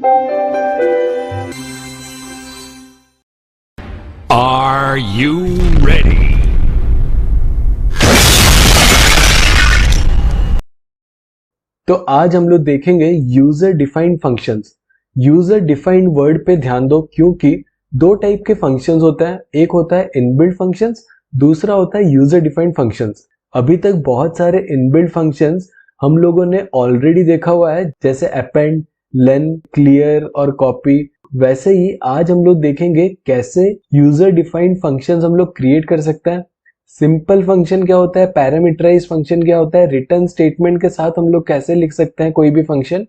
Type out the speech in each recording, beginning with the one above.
Are you ready? तो आज हम लोग देखेंगे user defined functions. User defined word पे ध्यान दो, क्योंकि दो टाइप के फंक्शंस होता है। एक होता है इनबिल्ट फंक्शंस, दूसरा होता है यूजर डिफाइंड फंक्शंस। अभी तक बहुत सारे इनबिल्ट फंक्शंस हम लोगों ने ऑलरेडी देखा हुआ है, जैसे अपेंड, लेन, क्लियर और कॉपी। वैसे ही आज हम लोग देखेंगे कैसे यूजर डिफाइंड फंक्शंस हम लोग क्रिएट कर सकते हैं। सिंपल फंक्शन क्या होता है, पैरामीटराइज फंक्शन क्या होता है, रिटर्न स्टेटमेंट के साथ हम लोग कैसे लिख सकते हैं कोई भी फंक्शन,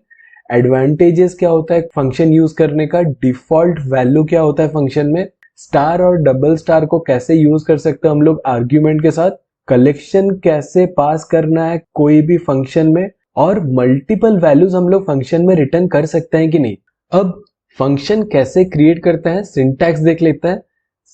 एडवांटेजेस क्या होता है फंक्शन यूज करने का, डिफॉल्ट वैल्यू क्या होता है फंक्शन में, स्टार और डबल स्टार को कैसे यूज कर सकते हैं हम लोग आर्ग्यूमेंट के साथ, कलेक्शन कैसे पास करना है कोई भी फंक्शन में, और मल्टीपल वैल्यूज हम लोग फंक्शन में रिटर्न कर सकते हैं कि नहीं। अब फंक्शन कैसे क्रिएट करते हैं, सिंटैक्स देख लेते हैं।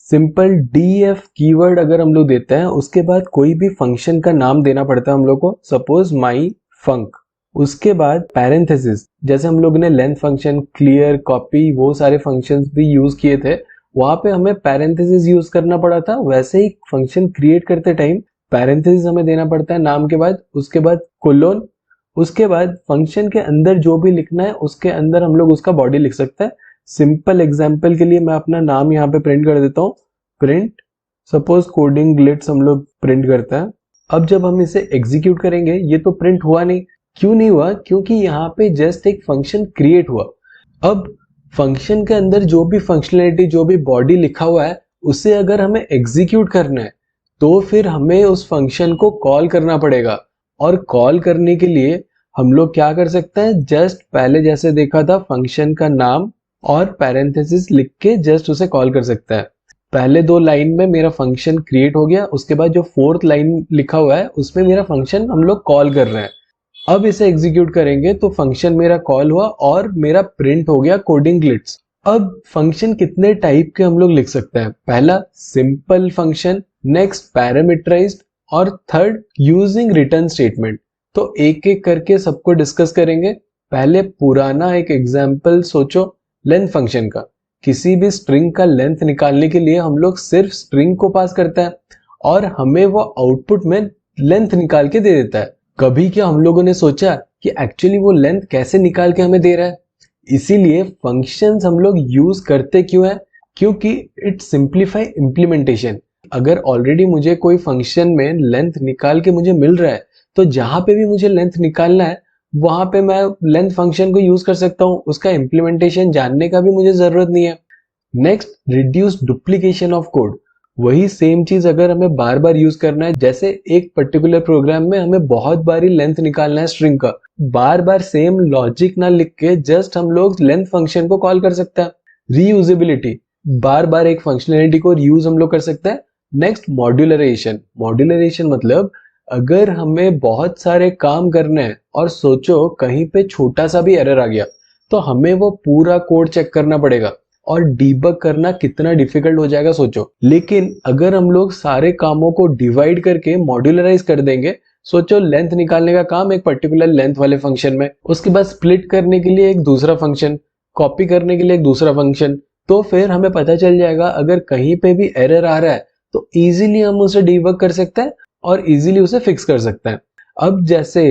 सिंपल df कीवर्ड अगर हम लोग देते हैं, उसके बाद कोई भी फंक्शन का नाम देना पड़ता है हम लोग को, सपोज माई फंक। उसके बाद पैरेंथेसिस, जैसे हम लोग ने लेंथ फंक्शन, क्लियर, कॉपी, वो सारे फंक्शंस भी यूज किए थे, वहां पे हमें पैरेंथेसिस यूज करना पड़ा था। वैसे ही फंक्शन क्रिएट करते टाइम पैरेंथेसिस हमें देना पड़ता है नाम के बाद, उसके बाद कोलोन, उसके बाद फंक्शन के अंदर जो भी लिखना है उसके अंदर हम लोग उसका बॉडी लिख सकते हैं। सिंपल एग्जांपल के लिए मैं अपना नाम यहाँ पे प्रिंट कर देता हूँ, प्रिंट सपोज कोडिंग ग्लिट्स हम लोग प्रिंट करते हैं। अब जब हम इसे एग्जीक्यूट करेंगे, ये तो प्रिंट हुआ नहीं। क्यों नहीं हुआ? क्योंकि यहाँ पे जस्ट एक फंक्शन क्रिएट हुआ। अब फंक्शन के अंदर जो भी फंक्शनलिटी, जो भी बॉडी लिखा हुआ है, उसे अगर हमें एग्जीक्यूट करना है तो फिर हमें उस फंक्शन को कॉल करना पड़ेगा। और कॉल करने के लिए हम लोग क्या कर सकते हैं, जस्ट पहले जैसे देखा था फंक्शन का नाम और पैरेंथेसिस लिख के जस्ट उसे कॉल कर सकता है। पहले दो लाइन में मेरा फंक्शन क्रिएट हो गया, उसके बाद जो फोर्थ लाइन लिखा हुआ है उसमें मेरा फंक्शन हम लोग कॉल कर रहे हैं। अब इसे एग्जीक्यूट करेंगे तो फंक्शन मेरा कॉल हुआ और मेरा प्रिंट हो गया कोडिंग ग्लिट्स। अब फंक्शन कितने टाइप के हम लोग लिख सकते हैं, पहला सिंपल फंक्शन, नेक्स्ट पैरामीटराइज्ड, और थर्ड यूजिंग रिटर्न स्टेटमेंट। तो एक एक करके सबको डिस्कस करेंगे। पहले पुराना एक एग्जांपल सोचो, लेंथ फंक्शन का। किसी भी स्ट्रिंग का लेंथ निकालने के लिए हम लोग सिर्फ स्ट्रिंग को पास करते हैं और हमें वो आउटपुट में लेंथ निकाल के दे देता है। कभी क्या हम लोगों ने सोचा कि एक्चुअली वो लेंथ कैसे निकाल के हमें दे रहा है? इसीलिए फंक्शंस हम लोग यूज करते क्यों है? क्योंकि इट सिंप्लीफाई इम्प्लीमेंटेशन। अगर ऑलरेडी मुझे कोई फंक्शन में लेंथ निकाल के मुझे मिल रहा है, तो जहां पे भी मुझे लेंथ निकालना है वहां पे मैं लेंथ फंक्शन को यूज कर सकता हूं। उसका इम्प्लीमेंटेशन जानने का भी मुझे जरूरत नहीं है। Next, reduce duplication of code. वही सेम चीज अगर हमें बार बार यूज करना है, जैसे एक पर्टिकुलर प्रोग्राम में हमें बहुत बार ही लेंथ निकालना है स्ट्रिंग का, बार बार सेम लॉजिक ना लिख के जस्ट हम लोग लेंथ फंक्शन को कॉल कर सकते हैं। रीयूजेबिलिटी, बार बार एक फंक्शनलिटी को रीयूज हम लोग कर सकते हैं। नेक्स्ट, मॉड्यूलराइजेशन। मॉड्यूलराइजेशन मतलब अगर हमें बहुत सारे काम करने हैं और सोचो कहीं पे छोटा सा भी एरर आ गया, तो हमें वो पूरा कोड चेक करना पड़ेगा और डीबग करना कितना डिफिकल्ट हो जाएगा सोचो। लेकिन अगर हम लोग सारे कामों को डिवाइड करके मॉड्यूलराइज कर देंगे, सोचो लेंथ निकालने का काम एक पर्टिकुलर लेंथ वाले फंक्शन में, उसके बाद स्प्लिट करने के लिए एक दूसरा फंक्शन, कॉपी करने के लिए एक दूसरा फंक्शन, तो फिर हमें पता चल जाएगा अगर कहीं पे भी एरर आ रहा है तो इजीली हम उसे डीबग कर सकते हैं और इजीली उसे फिक्स कर सकते हैं। अब जैसे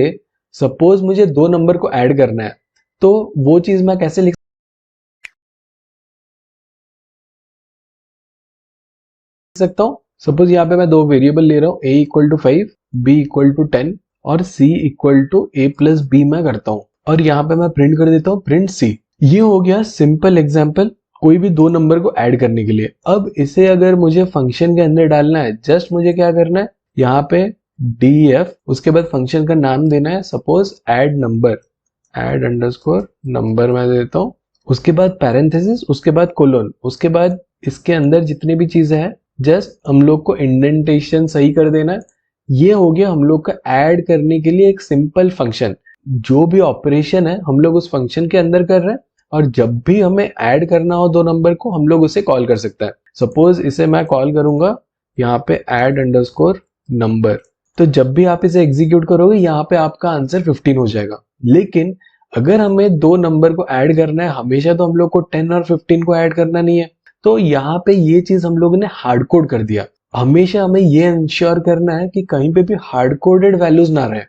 सपोज मुझे दो नंबर को ऐड करना है, तो वो चीज मैं कैसे लिख सकता हूं? सपोज यहाँ पे मैं दो वेरिएबल ले रहा हूं, a equal to 5, b equal to 10 और c equal to a plus b मैं करता हूं, और यहाँ पे मैं प्रिंट कर देता हूं प्रिंट c। ये हो गया सिंपल एग्जांपल कोई भी दो नंबर को ऐड करने के लिए। अब इसे अगर मुझे फंक्शन के अंदर डालना है, जस्ट मुझे क्या करना है, यहाँ पे df, उसके बाद फंक्शन का नाम देना है, suppose add number, add underscore number मैं देता हूँ, उसके बाद पैरेंथेसिस, उसके बाद कोलोन, उसके बाद इसके अंदर जितनी भी चीजें हैं जस्ट हम लोग को इंडेंटेशन सही कर देना है। ये हो गया हम लोग का ऐड करने के लिए एक सिंपल फंक्शन। जो भी ऑपरेशन है हम लोग उस फंक्शन के अंदर कर रहे हैं, और जब भी हमें ऐड करना हो दो नंबर को हम लोग उसे कॉल कर सकते हैं। सपोज इसे मैं कॉल करूंगा यहाँ पे ऐड अंडरस्कोर नंबर, तो जब भी आप इसे एग्जीक्यूट करोगे यहाँ पे आपका आंसर 15 हो जाएगा। लेकिन अगर हमें दो नंबर को ऐड करना है, हमेशा तो हम लोग को 10 और 15 को ऐड करना नहीं है, तो यहाँ पे ये चीज हम लोगों ने हार्ड कोड कर दिया। हमेशा हमें ये इंश्योर करना है कि कहीं पे भी हार्ड कोडेड वैल्यूज ना रहे।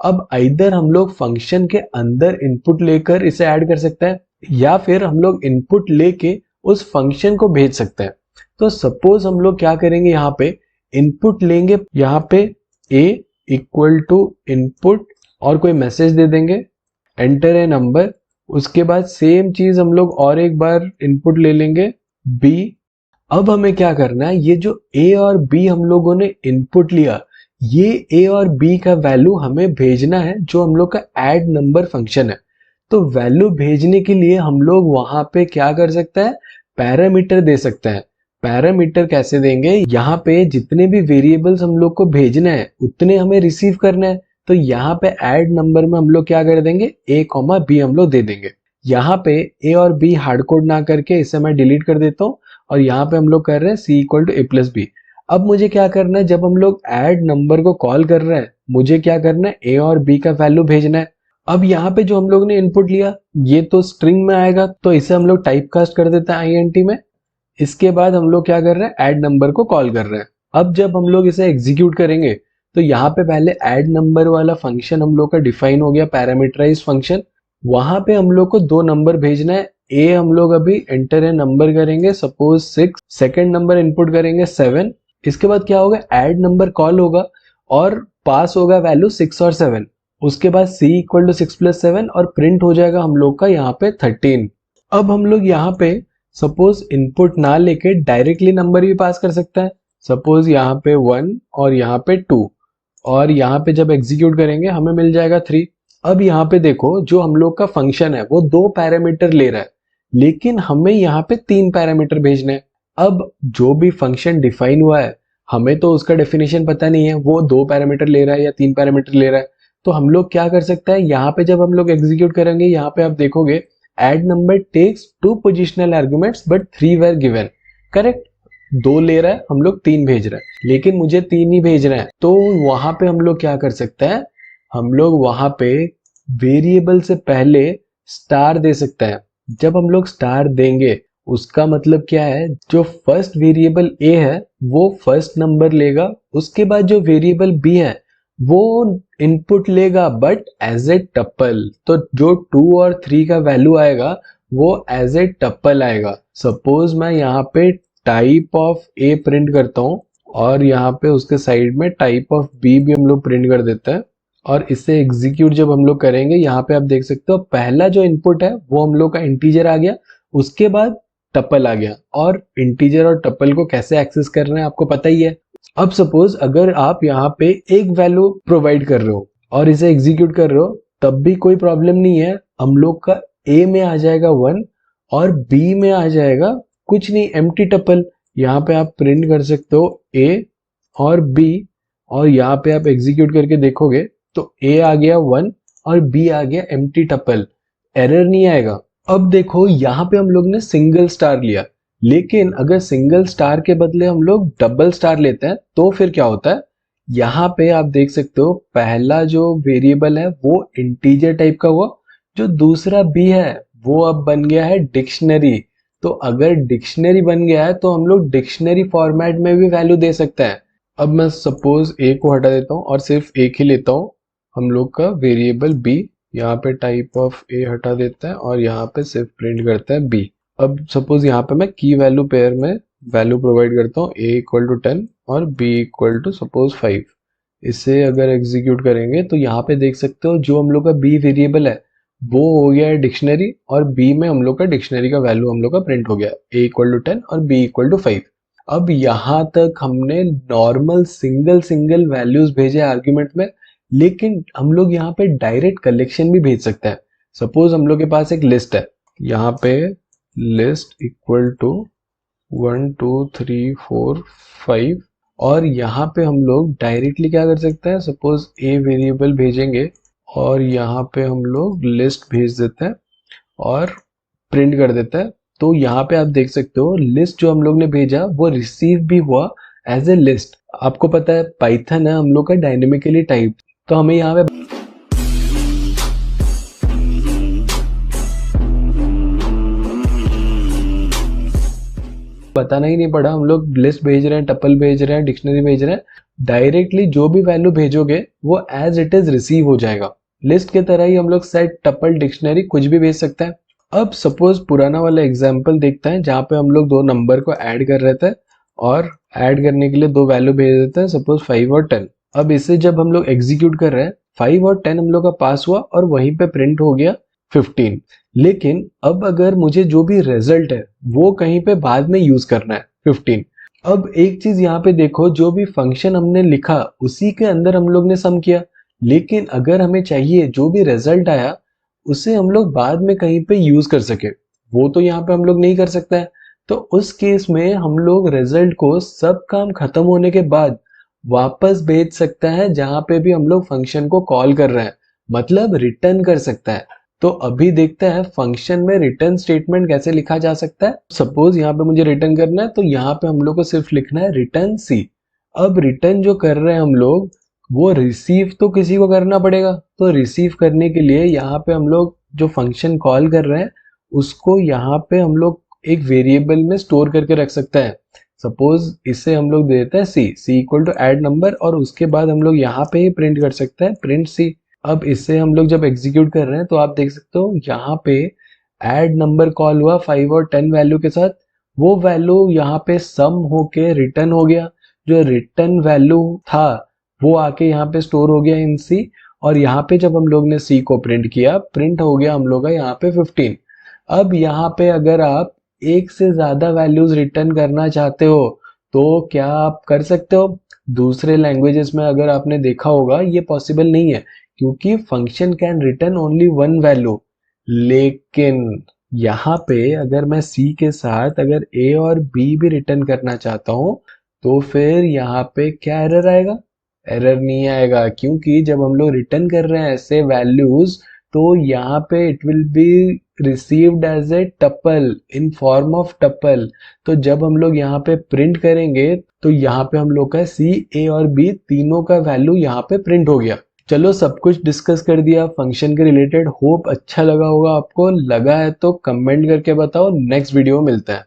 अब इधर हम लोग फंक्शन के अंदर इनपुट लेकर इसे ऐड कर सकते हैं, या फिर हम लोग इनपुट लेके उस फंक्शन को भेज सकते हैं। तो सपोज हम लोग क्या करेंगे, यहाँ पे इनपुट लेंगे, यहाँ पे a इक्वल टू इनपुट और कोई मैसेज दे देंगे, एंटर ए नंबर। उसके बाद सेम चीज हम लोग और एक बार इनपुट ले लेंगे b। अब हमें क्या करना है, ये जो a और b हम लोगों ने इनपुट लिया, ये a और b का वैल्यू हमें भेजना है जो हम लोग का ऐड नंबर फंक्शन है। तो वैल्यू भेजने के लिए हम लोग वहां पे क्या कर सकते हैं, पैरामीटर दे सकते हैं। पैरामीटर कैसे देंगे, यहाँ पे जितने भी वेरिएबल्स हम लोग को भेजना है उतने हमें रिसीव करना है। तो यहाँ पे ऐड नंबर में हम लोग क्या कर देंगे, a, b हम लोग दे देंगे। यहाँ पे a और b हार्ड कोड ना करके इसे मैं डिलीट कर देता हूँ, और यहाँ पे हम लोग कर रहे हैं c equal to a plus b। अब मुझे क्या करना है, जब हम लोग ऐड नंबर को कॉल कर रहे हैं, मुझे क्या करना है, a और b का वैल्यू भेजना है। अब यहाँ पे जो हम लोग ने इनपुट लिया ये तो स्ट्रिंग में आएगा, तो इसे हम लोग टाइप कास्ट कर देते हैं int में। इसके बाद हम लोग क्या कर रहे हैं, ऐड नंबर को कॉल कर रहे हैं। अब जब हम लोग इसे एग्जीक्यूट करेंगे तो यहाँ पे पहले ऐड नंबर वाला फंक्शन हम लोग का डिफाइन हो गया, पैरामीटराइज फंक्शन। वहां पे हम लोग को दो नंबर भेजना है। ए हम लोग अभी एंटर ए नंबर करेंगे, सपोज 6, सेकेंड नंबर इनपुट करेंगे 7। इसके बाद क्या होगा, ऐड नंबर कॉल होगा और पास होगा वैल्यू 6 और 7। उसके बाद c इक्वल टू 6 प्लस 7 और प्रिंट हो जाएगा हम लोग का यहाँ पे 13। अब हम लोग यहाँ पे सपोज इनपुट ना लेके डायरेक्टली नंबर भी पास कर सकते हैं, सपोज यहाँ पे 1 और यहाँ पे 2, और यहाँ पे जब एग्जीक्यूट करेंगे हमें मिल जाएगा 3। अब यहाँ पे देखो, जो हम लोग का फंक्शन है वो दो पैरामीटर ले रहा है, लेकिन हमें यहाँ पे 3 पैरामीटर भेजने हैं। अब जो भी फंक्शन डिफाइन हुआ है, हमें तो उसका डेफिनेशन पता नहीं है, वो 2 पैरामीटर ले रहा है या 3 पैरामीटर ले रहा है। तो हम लोग क्या कर सकते हैं, यहाँ पे जब हम लोग एग्जीक्यूट करेंगे, यहाँ पे आप देखोगे add number takes 2 positional arguments but 3 were given. Correct, 2 ले रहा है, हम लोग 3 भेज रहे हैं, लेकिन मुझे 3 ही भेज रहे हैं। तो वहां पे हम लोग क्या कर सकते हैं, हम लोग वहां पे वेरिएबल से पहले स्टार दे सकते हैं। जब हम लोग स्टार देंगे उसका मतलब क्या है, जो फर्स्ट वेरिएबल a है वो फर्स्ट नंबर लेगा, उसके बाद जो वेरिएबल b है वो इनपुट लेगा बट एज ए टप्पल। तो जो 2 और 3 का वैल्यू आएगा वो एज ए टप्पल आएगा। सपोज मैं यहाँ पे टाइप ऑफ a प्रिंट करता हूँ और यहाँ पे उसके साइड में टाइप ऑफ b भी हम लोग प्रिंट कर देते हैं, और इसे एग्जीक्यूट जब हम लोग करेंगे, यहाँ पे आप देख सकते हो पहला जो इनपुट है वो हम लोग का इंटीजर आ गया, उसके बाद टप्पल आ गया। और इंटीजर और टप्पल को कैसे एक्सेस करना है आपको पता ही है। अब सपोज अगर आप यहाँ पे एक वैल्यू प्रोवाइड कर रहे हो और इसे एग्जीक्यूट कर रहे हो, तब भी कोई प्रॉब्लम नहीं है। हम लोग का a में आ जाएगा 1 और b में आ जाएगा कुछ नहीं, एम्प्टी टप्पल। यहाँ पे आप प्रिंट कर सकते हो a और b, और यहाँ पे आप एग्जीक्यूट करके देखोगे तो a आ गया 1 और b आ गया एम्प्टी टप्पल, एरर नहीं आएगा। अब देखो यहाँ पे हम लोग ने सिंगल स्टार लिया, लेकिन अगर सिंगल स्टार के बदले हम लोग डबल स्टार लेते हैं तो फिर क्या होता है, यहाँ पे आप देख सकते हो पहला जो वेरिएबल है वो इंटीजर टाइप का हुआ, जो दूसरा b है वो अब बन गया है डिक्शनरी। तो अगर डिक्शनरी बन गया है तो हम लोग डिक्शनरी फॉर्मेट में भी वैल्यू दे सकते हैं। अब मैं सपोज a को हटा देता हूँ और सिर्फ एक ही लेता हूँ, हम लोग का वेरिएबल b, यहाँ पे टाइप ऑफ a हटा देता है और यहाँ पे सिर्फ प्रिंट करता है b। अब सपोज यहाँ पे मैं की वैल्यू पेयर में वैल्यू प्रोवाइड करता हूँ a इक्वल टू 10 और b इक्वल टू सपोज 5। इसे अगर एग्जीक्यूट करेंगे तो यहाँ पे देख सकते हो जो हम लोग का b वेरिएबल है वो हो गया है डिक्शनरी, और b में हम लोग का डिक्शनरी का वैल्यू हम लोग का प्रिंट हो गया a इक्वल टू 10 और b इक्वल टू 5। अब यहाँ तक हमने नॉर्मल सिंगल वैल्यूज भेजे आर्ग्यूमेंट में, लेकिन हम लोग यहाँ पे डायरेक्ट कलेक्शन भी भेज सकते हैं। सपोज हम लोग के पास एक लिस्ट है, यहाँ पे लिस्ट इक्वल टू 1 2 3 4 5, और यहाँ पे हम लोग डायरेक्टली क्या कर सकते हैं, सपोज a वेरिएबल भेजेंगे और यहाँ पे हम लोग लिस्ट भेज देते हैं और प्रिंट कर देते हैं। तो यहाँ पे आप देख सकते हो लिस्ट जो हम लोग ने भेजा वो रिसीव भी हुआ एज ए लिस्ट। आपको पता है पाइथन है हम लोग का डायनेमिकली टाइप, तो हमें यहाँ पे बताना ही नहीं पड़ा, हम लोग लिस्ट भेज रहे हैं, टपल भेज रहे हैं, डिक्शनरी भेज रहे हैं, डायरेक्टली जो भी वैल्यू भेजोगे वो एज इट इज रिसीव हो जाएगा। लिस्ट की तरह ही हम लोग सेट, टपल, डिक्शनरी कुछ भी भेज सकते हैं। अब सपोज पुराना वाला एग्जाम्पल देखते हैं जहाँ पे हम लोग दो नंबर को ऐड कर रहे थे और ऐड करने के लिए दो वैल्यू भेज देते हैं, सपोज 5 और 10। अब इसे जब हम लोग एग्जीक्यूट कर रहे हैं, 5 और 10 हम लोग का पास हुआ और वहीं पे प्रिंट हो गया 15। लेकिन अब अगर मुझे जो भी रिजल्ट है वो कहीं पे बाद में यूज करना है 15। अब एक चीज यहाँ पे देखो, जो भी फंक्शन हमने लिखा उसी के अंदर हम लोग ने सम किया, लेकिन अगर हमें चाहिए जो भी रिजल्ट आया उसे हम लोग बाद में कहीं पे यूज कर सके, वो तो यहाँ पे हम लोग नहीं कर सकते हैं। तो उस केस में हम लोग रिजल्ट को सब काम खत्म होने के बाद वापस भेज सकता है जहां पे भी हम लोग फंक्शन को कॉल कर रहे हैं, मतलब रिटर्न कर सकता है। तो अभी देखते हैं फंक्शन में रिटर्न स्टेटमेंट कैसे लिखा जा सकता है। सपोज यहाँ पे मुझे रिटर्न करना है, तो यहाँ पे हम लोग को सिर्फ लिखना है रिटर्न सी। अब रिटर्न जो कर रहे हैं हम लोग वो रिसीव तो किसी को करना पड़ेगा, तो रिसीव करने के लिए यहाँ पे हम लोग जो फंक्शन कॉल कर रहे हैं उसको यहाँ पे हम लोग एक वेरिएबल में स्टोर करके रख सकते हैं। सपोज इसे हम लोग देते हैं सी इक्वल टू ऐड नंबर, और उसके बाद हम लोग यहाँ पे ही प्रिंट कर सकते हैं प्रिंट सी। अब इससे हम लोग जब एग्जीक्यूट कर रहे हैं तो आप देख सकते हो यहाँ पे ऐड नंबर कॉल हुआ 5 और 10 वैल्यू के साथ, वो वैल्यू यहाँ पे सम होके रिटर्न हो गया। जो रिटर्न वैल्यू था वो आके यहाँ पे स्टोर हो गया इन सी, और यहाँ पे जब हम लोग ने सी को प्रिंट किया, प्रिंट हो गया हम लोग का यहाँ पे 15। अब यहाँ पे अगर आप एक से ज्यादा वैल्यूज रिटर्न करना चाहते हो तो क्या आप कर सकते हो। दूसरे लैंग्वेजेस में अगर आपने देखा होगा ये पॉसिबल नहीं है, क्योंकि function can return only one value. लेकिन यहाँ पे अगर मैं सी के साथ अगर ए और बी भी रिटर्न करना चाहता हूँ तो फिर यहाँ पे क्या एरर आएगा? एरर नहीं आएगा, क्योंकि जब हम लोग रिटर्न कर रहे हैं ऐसे वैल्यूज तो यहाँ पे it will be received as a tuple in form of tuple. तो जब हम लोग यहाँ पे प्रिंट करेंगे तो यहाँ पे हम लोग का सी, ए और बी तीनों का वैल्यू यहाँ पे प्रिंट हो गया। चलो सब कुछ डिस्कस कर दिया फंक्शन के रिलेटेड, होप अच्छा लगा होगा आपको। लगा है तो कमेंट करके बताओ, नेक्स्ट वीडियो में मिलता है।